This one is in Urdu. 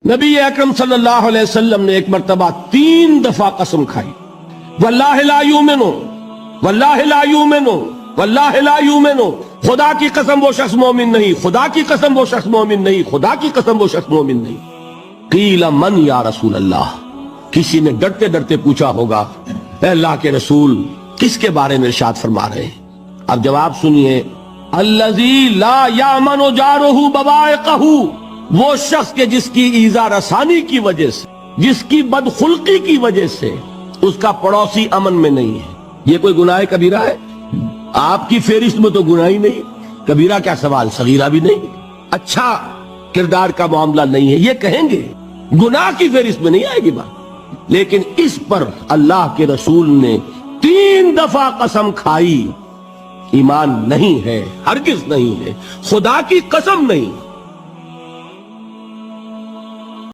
نبی اکرم صلی اللہ علیہ وسلم نے ایک مرتبہ 3 دفعہ قسم کھائی، واللہ لا یؤمنو، واللہ لا یؤمنو، واللہ لا یؤمنو، خدا کی قسم وہ شخص مومن نہیں، خدا کی قسم وہ شخص مومن نہیں، خدا کی قسم وہ شخص مومن نہیں۔ قیل من یا رسول اللہ، کسی نے ڈرتے ڈرتے پوچھا ہوگا اے اللہ کے رسول کس کے بارے میں ارشاد فرما رہے ہیں؟ اب جواب سنیے، الذی لا یامن جارہ بوائقہ، وہ شخص کے جس کی ایذا رسانی کی وجہ سے، جس کی بدخلقی کی وجہ سے اس کا پڑوسی امن میں نہیں ہے۔ یہ کوئی گناہ کبیرہ ہے؟ آپ کی فہرست میں تو گناہ ہی نہیں، کبیرہ کیا سوال، صغیرہ بھی نہیں، اچھا کردار کا معاملہ نہیں ہے، یہ کہیں گے گناہ کی فہرست میں نہیں آئے گی بات۔ لیکن اس پر اللہ کے رسول نے 3 دفعہ قسم کھائی، ایمان نہیں ہے، ہرگز نہیں ہے، خدا کی قسم نہیں۔